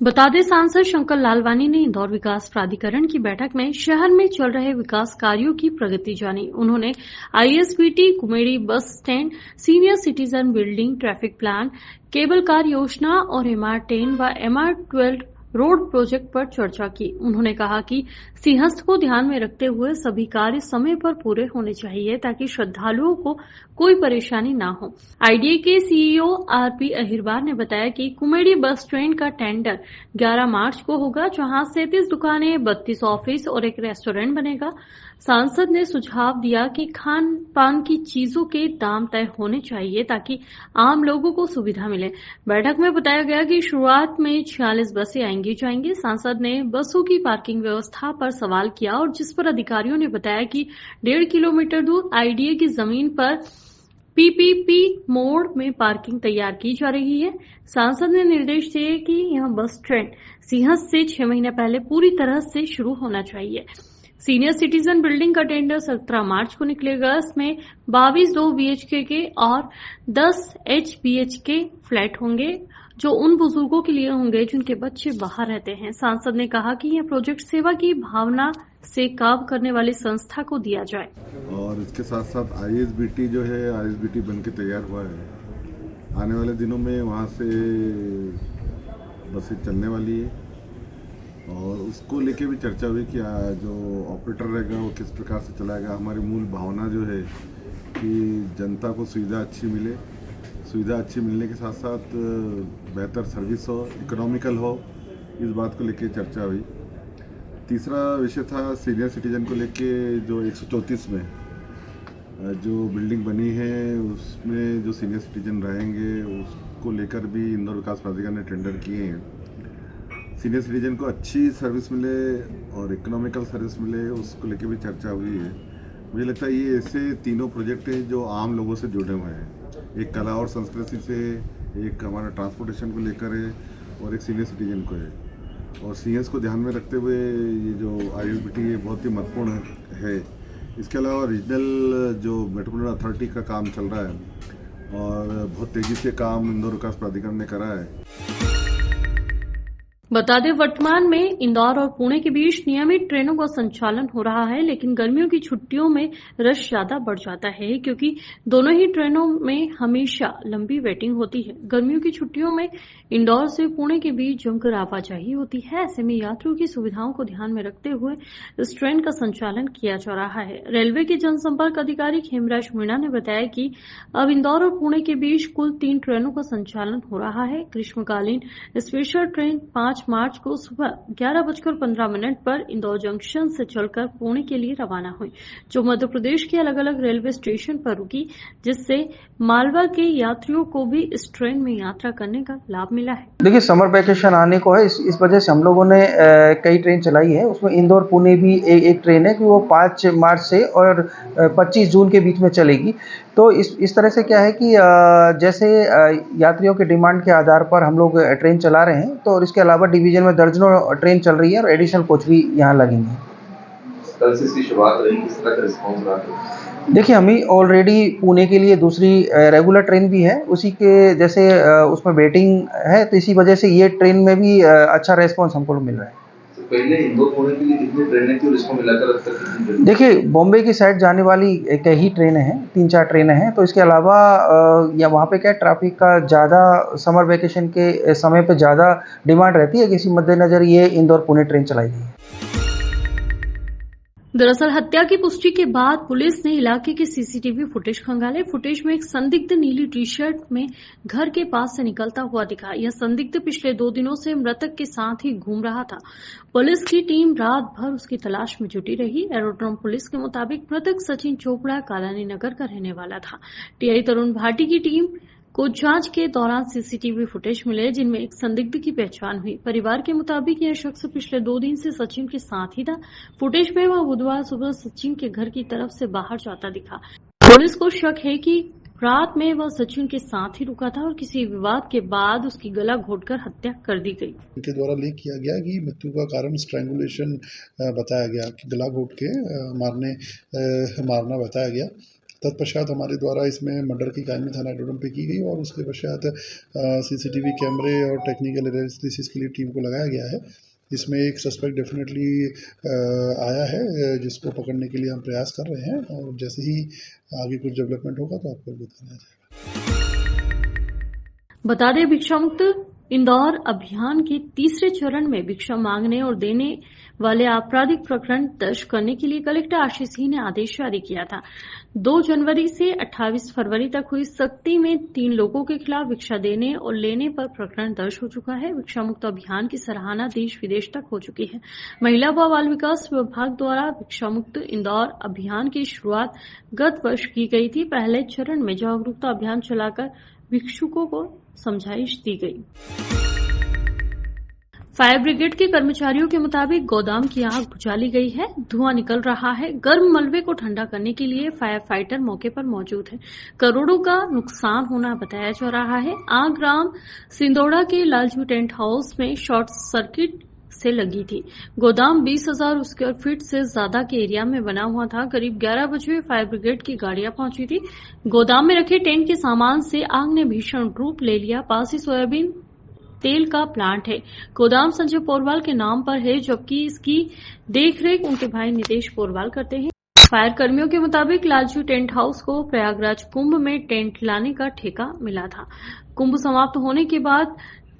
बता दें, सांसद शंकर लालवानी ने इंदौर विकास प्राधिकरण की बैठक में शहर में चल रहे विकास कार्यों की प्रगति जानी। उन्होंने ISBT, Kumedi bus stand, senior citizen building, traffic plan, cable car योजना और MR10 व MR12 रोड प्रोजेक्ट पर चर्चा की। उन्होंने कहा कि सिंहस्थ को ध्यान में रखते हुए सभी कार्य समय पर पूरे होने चाहिए ताकि श्रद्धालुओं को कोई परेशानी न हो। आईडीए के सीईओ आरपी अहिरवार ने बताया कि कुमेड़ी बस स्टैंड का टेंडर 11 मार्च को होगा, जहां 37 दुकानें, 32 ऑफिस और एक रेस्टोरेंट बनेगा। सांसद ने सुझाव दिया कि खान पान की चीजों के दाम तय होने चाहिए ताकि आम लोगों को सुविधा मिले। बैठक में बताया गया कि शुरुआत में 46 बसें आएंगी जाएंगी। सांसद ने बसों की पार्किंग व्यवस्था पर सवाल किया और जिस पर अधिकारियों ने बताया कि 1.5 किलोमीटर दूर आईडीए की जमीन पर पीपीपी मोड़ में पार्किंग तैयार की जा रही है। सांसद ने निर्देश दिए कि यह बस स्टैंड सिंहस्थ से 6 महीने पहले पूरी तरह से शुरू होना चाहिए। सीनियर सिटीजन बिल्डिंग का टेंडर 17 मार्च को निकलेगा। इसमें 22 2 बीएचके के और 10 HBHK फ्लैट होंगे, जो उन बुजुर्गों के लिए होंगे जिनके बच्चे बाहर रहते हैं। सांसद ने कहा कि यह प्रोजेक्ट सेवा की भावना से काम करने वाली संस्था को दिया जाए। और इसके साथ साथ आईएसबीटी जो है, आईएसबीटी बन के तैयार हुआ है। आने वाले दिनों में वहाँ से बसें चलने वाली है और उसको लेके भी चर्चा हुई कि जो ऑपरेटर रहेगा वो किस प्रकार से चलाएगा। हमारी मूल भावना जो है कि जनता को सुविधा अच्छी मिले, सुविधा अच्छी मिलने के साथ साथ बेहतर सर्विस हो, इकोनॉमिकल हो, इस बात को लेके चर्चा हुई। तीसरा विषय था सीनियर सिटीजन को लेके, जो 134 में जो बिल्डिंग बनी है उसमें जो सीनियर सिटीजन रहेंगे उसको लेकर भी इंदौर विकास प्राधिकरण ने टेंडर किए हैं। सीनियर सिटीजन को अच्छी सर्विस मिले और इकोनॉमिकल सर्विस मिले, उसको लेके भी चर्चा हुई है। मुझे लगता है ये ऐसे तीनों प्रोजेक्ट हैं जो आम लोगों से जुड़े हुए हैं। एक कला और संस्कृति से, एक हमारा ट्रांसपोर्टेशन को लेकर है और एक सीनियर सिटीजन को है। और सीएस को ध्यान में रखते हुए ये जो आईएसबीटी है बहुत ही महत्वपूर्ण है। इसके अलावा रीजनल जो मेट्रोपॉलिटन अथॉरिटी का काम चल रहा है और बहुत तेज़ी से काम इंदौर विकास प्राधिकरण ने करा है। बता दें, वर्तमान में इंदौर और पुणे के बीच नियमित ट्रेनों का संचालन हो रहा है, लेकिन गर्मियों की छुट्टियों में रश ज्यादा बढ़ जाता है क्योंकि दोनों ही ट्रेनों में हमेशा लंबी वेटिंग होती है। गर्मियों की छुट्टियों में इंदौर से पुणे के बीच जमकर आवाजाही होती है। ऐसे में यात्रियों की सुविधाओं को ध्यान में रखते हुए इस ट्रेन का संचालन किया जा रहा है। रेलवे के जनसंपर्क अधिकारी खेमराज मीणा ने बताया कि अब इंदौर और पुणे के बीच कुल 3 ट्रेनों का संचालन हो रहा है। ग्रीष्मकालीन स्पेशल ट्रेन 5 मार्च को सुबह 11:15 पर इंदौर जंक्शन से चलकर पुणे के लिए रवाना हुई, जो मध्य प्रदेश के अलग अलग रेलवे स्टेशन पर रुकी, जिससे मालवा के यात्रियों को भी इस ट्रेन में यात्रा करने का लाभ मिला है। देखिए, समर वैकेशन आने को है, इस वजह से हम लोगों ने कई ट्रेन चलाई है। उसमें इंदौर पुणे भी एक ट्रेन है कि वो 5 मार्च से और 25 जून के बीच में चलेगी। तो इस तरह से क्या है कि जैसे यात्रियों के डिमांड के आधार पर हम लोग ट्रेन चला रहे हैं। तो और इसके अलावा डिवीजन में दर्जनों ट्रेन चल रही है और एडिशनल कोच भी यहाँ लगेंगे। कल से इसकी शुरुआत रही, किस तरह का रिस्पॉन्स रहा है? देखिए, हमें ऑलरेडी पुणे के लिए दूसरी रेगुलर ट्रेन भी है, उसी के जैसे उसमें वेटिंग है, तो इसी वजह से ये ट्रेन में भी अच्छा रेस्पॉन्स हमको मिल रहा है। तो पहले इंदौर पुणे के लिए कितनी ट्रेनें थी और इसको मिलाकर अब तक कितनी? देखिए, बॉम्बे की साइड जाने वाली कई ही ट्रेनें हैं, 3-4 ट्रेनें हैं। तो इसके अलावा या वहाँ पे क्या ट्रैफिक का ज़्यादा समर वेकेशन के समय पे ज़्यादा डिमांड रहती है, इसी मद्देनजर ये इंदौर पुणे ट्रेन चलाई गई है। दरअसल हत्या की पुष्टि के बाद पुलिस ने इलाके के सीसीटीवी फुटेज खंगाले। फुटेज में एक संदिग्ध नीली टी शर्ट में घर के पास से निकलता हुआ दिखा। यह संदिग्ध पिछले 2 दिनों से मृतक के साथ ही घूम रहा था। पुलिस की टीम रात भर उसकी तलाश में जुटी रही। एरोड्रम पुलिस के मुताबिक मृतक सचिन चोपड़ा कालानी नगर का रहने वाला था। टीआई तरुण भाटी की टीम को जांच के दौरान सीसीटीवी फुटेज मिले, जिनमें एक संदिग्ध की पहचान हुई। परिवार के मुताबिक यह शख्स पिछले 2 दिन से सचिन के साथ ही था। फुटेज में वह बुधवार सुबह सचिन के घर की तरफ से बाहर जाता दिखा। पुलिस को शक है कि रात में वह सचिन के साथ ही रुका था और किसी विवाद के बाद उसकी गला घोटकर हत्या कर दी गई। उनके द्वारा लीक किया गया कि मृत्यु का कारण स्ट्रैंगुलेशन बताया गया, कि गला घोट के मारना बताया गया। तत्पश्चात हमारे द्वारा इसमें मर्डर की कायमी थाना डोडम पे की गई और उसके पश्चात CCTV कैमरे और टेक्निकल एनालिसिस के लिए टीम को लगाया गया है। इसमें एक सस्पेक्ट डेफिनेटली आया है जिसको पकड़ने के लिए हम प्रयास कर रहे हैं और जैसे ही आगे कुछ डेवलपमेंट होगा तो आपको अवगत कराया जाएगा। बता दें, भिक्षा मुक्त इंदौर अभियान के तीसरे चरण में भिक्षा मांगने और देने वाले आपराधिक प्रकरण दर्ज करने के लिए कलेक्टर आशीष सिंह ने आदेश जारी किया था। 2 जनवरी से 28 फरवरी तक हुई सख्ती में 3 लोगों के खिलाफ भिक्षा देने और लेने पर प्रकरण दर्ज हो चुका है। भिक्षा मुक्त अभियान की सराहना देश विदेश तक हो चुकी है। महिला व बाल विकास विभाग द्वारा भिक्षा मुक्त इंदौर अभियान की शुरुआत गत वर्ष की गई थी। पहले चरण में जागरूकता अभियान चलाकर भिक्षुकों को समझाइश दी गई। फायर ब्रिगेड के कर्मचारियों के मुताबिक गोदाम की आग बुझा ली गई है, धुआं निकल रहा है। गर्म मलबे को ठंडा करने के लिए फायर फाइटर मौके पर मौजूद है। करोड़ों का नुकसान होना बताया जा रहा है। आग ग्राम सिंदोड़ा के लालजू टेंट हाउस में शॉर्ट सर्किट से लगी थी। गोदाम 20,000 स्क्वायर फीट से ज्यादा के एरिया में बना हुआ था। करीब 11 बजे फायर ब्रिगेड की गाड़ियां पहुंची थी। गोदाम में रखे टेंट के सामान से आग ने भीषण रूप ले लिया। पास ही सोयाबीन तेल का प्लांट है। गोदाम संजय पोरवाल के नाम पर है, जबकि इसकी देखरेख उनके भाई नितेश पोरवाल करते हैं। फायर कर्मियों के मुताबिक लालजू टेंट हाउस को प्रयागराज कुंभ में टेंट लाने का ठेका मिला था। कुंभ समाप्त होने के बाद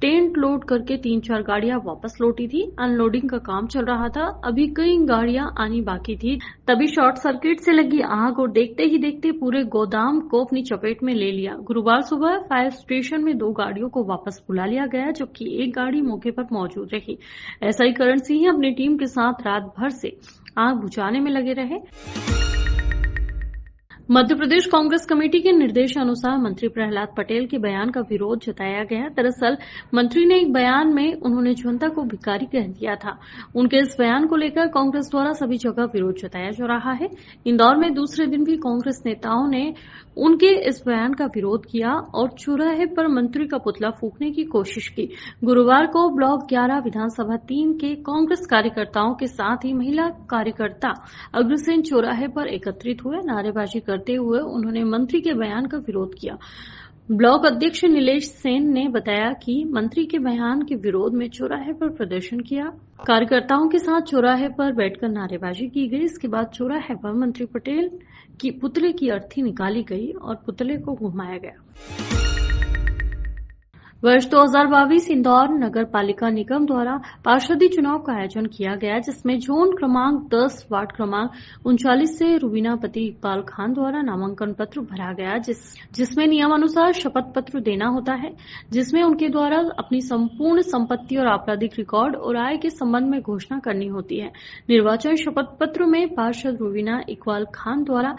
टेंट लोड करके 3-4 गाड़ियां वापस लौटी थी। अनलोडिंग का काम चल रहा था। अभी कई गाड़ियां आनी बाकी थी। तभी शॉर्ट सर्किट से लगी आग और देखते ही देखते पूरे गोदाम को अपनी चपेट में ले लिया। गुरुवार सुबह फायर स्टेशन में 2 गाड़ियों को वापस बुला लिया गया, जबकि एक गाड़ी मौके पर मौजूद रही। एसआई करण सिंह अपनी टीम के साथ रात भर से आग बुझाने में लगे रहे। मध्य प्रदेश कांग्रेस कमेटी के निर्देशानुसार मंत्री प्रहलाद पटेल के बयान का विरोध जताया गया। दरअसल मंत्री ने एक बयान में उन्होंने जनता को भिखारी कह दिया था। उनके इस बयान को लेकर कांग्रेस द्वारा सभी जगह विरोध जताया जा रहा है। इंदौर में दूसरे दिन भी कांग्रेस नेताओं ने उनके इस बयान का विरोध किया और चौराहे पर मंत्री का पुतला फूंकने की कोशिश की। गुरुवार को ब्लॉक 11 विधानसभा 3 के कांग्रेस कार्यकर्ताओं के साथ ही महिला कार्यकर्ता अग्रसेन चौराहे पर एकत्रित हुए। नारेबाजी करते हुए उन्होंने मंत्री के बयान का विरोध किया। ब्लॉक अध्यक्ष नीलेश सेन ने बताया कि मंत्री के बयान के विरोध में चौराहे पर प्रदर्शन किया। कार्यकर्ताओं के साथ चौराहे पर बैठकर नारेबाजी की गई। इसके बाद चौराहे पर मंत्री पटेल की पुतले की अर्थी निकाली गई और पुतले को घुमाया गया। वर्ष 2022 इंदौर नगर पालिका निगम द्वारा पार्षदी चुनाव का आयोजन किया गया, जिसमें जोन क्रमांक 10 वार्ड क्रमांक 39 से रुबीनापति इकबाल खान द्वारा नामांकन पत्र भरा गया, जिसमें नियमानुसार शपथ पत्र देना होता है, जिसमें उनके द्वारा अपनी संपूर्ण संपत्ति और आपराधिक रिकॉर्ड और आय के संबंध में घोषणा करनी होती है। निर्वाचन शपथ पत्र में पार्षद रुबीना इकबाल खान द्वारा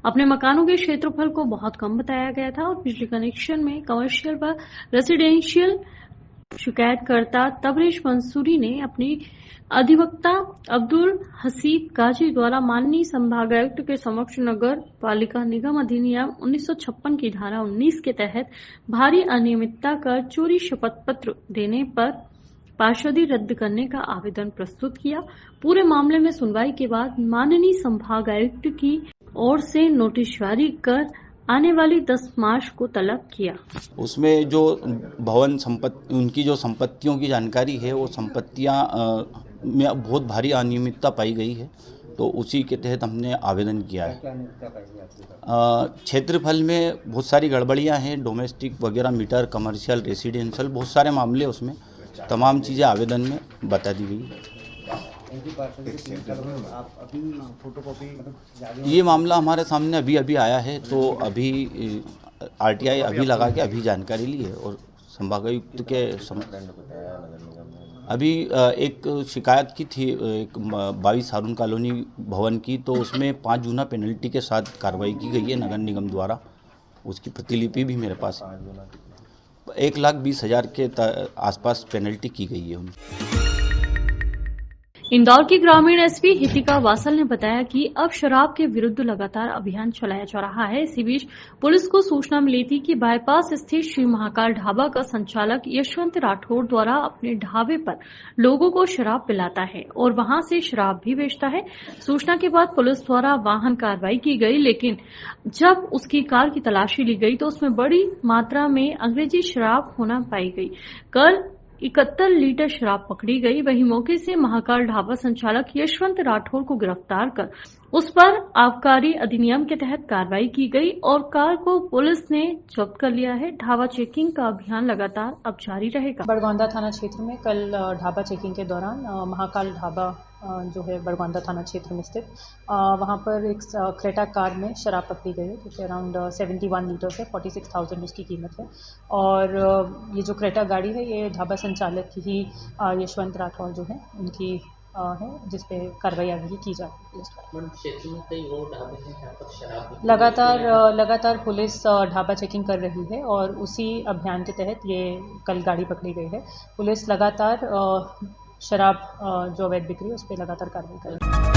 अपने मकानों के क्षेत्रफल को बहुत कम बताया गया था और बिजली कनेक्शन में कमर्शियल व रेसिडेंशियल शिकायतकर्ता तबरेज मंसूरी ने अपनी अधिवक्ता अब्दुल हसीब गाजी द्वारा माननीय संभागायुक्त के समक्ष नगर पालिका निगम अधिनियम 1956 की धारा 19 के तहत भारी अनियमितता कर चोरी शपथ पत्र देने पर पार्षदी रद्द करने का आवेदन प्रस्तुत किया। पूरे मामले में सुनवाई के बाद माननीय संभागायुक्त की ओर से नोटिस जारी कर आने वाली 10 मार्च को तलब किया। उसमें जो भवन संपत्ति, उनकी जो संपत्तियों की जानकारी है, वो संपत्तियां में बहुत भारी अनियमितता पाई गई है, तो उसी के तहत हमने आवेदन किया है। क्षेत्रफल में बहुत सारी गड़बड़ियां हैं, डोमेस्टिक वगैरह, मीटर, कमर्शियल, रेसिडेंशियल, बहुत सारे मामले उसमें, तमाम चीज़ें आवेदन में बता दी गई। ये मामला हमारे सामने अभी आया है, तो अभी आरटीआई अभी लगा के अभी जानकारी ली है और संभागायुक्त के अभी एक शिकायत की थी एक 22 हारून कॉलोनी भवन की, तो उसमें 5 गुना पेनल्टी के साथ कार्रवाई की गई है नगर निगम द्वारा। उसकी प्रतिलिपि भी मेरे पास है। 1,20,000 के आसपास पेनल्टी की गई है उनकी। इंदौर की ग्रामीण एसपी हितिका वासल ने बताया कि अब शराब के विरुद्ध लगातार अभियान चलाया जा रहा है। इसी बीच पुलिस को सूचना मिली थी कि बाईपास स्थित श्री महाकाल ढाबा का संचालक यशवंत राठौड़ द्वारा अपने ढाबे पर लोगों को शराब पिलाता है और वहां से शराब भी बेचता है। सूचना के बाद पुलिस द्वारा वाहन कार्रवाई की गई, लेकिन जब उसकी कार की तलाशी ली गई तो उसमें बड़ी मात्रा में अंग्रेजी शराब होना पाई गई। कल 71 लीटर शराब पकड़ी गई। वहीं मौके से महाकाल ढाबा संचालक यशवंत राठौड़ को गिरफ्तार कर उस पर आबकारी अधिनियम के तहत कार्रवाई की गई और कार को पुलिस ने जब्त कर लिया है। ढाबा चेकिंग का अभियान लगातार अब जारी रहेगा। बड़गौंदा थाना क्षेत्र में कल ढाबा चेकिंग के दौरान महाकाल ढाबा जो है बड़गौंदा थाना क्षेत्र में स्थित, वहाँ पर एक क्रेटा कार में शराब पकड़ी गई है जो कि अराउंड 71 लीटर्स है, 46,000 उसकी कीमत है। और ये जो क्रेटा गाड़ी है ये ढाबा संचालक की ही यशवंत राठौड़ जो है उनकी है, जिस पे कार्रवाई आगे की जा रही है। लगातार पुलिस ढाबा चेकिंग कर रही है और उसी अभियान के तहत ये कल गाड़ी पकड़ी गई है। पुलिस लगातार शराब जो अवैध बिक्री है उस पर लगातार कार्रवाई कर रही है।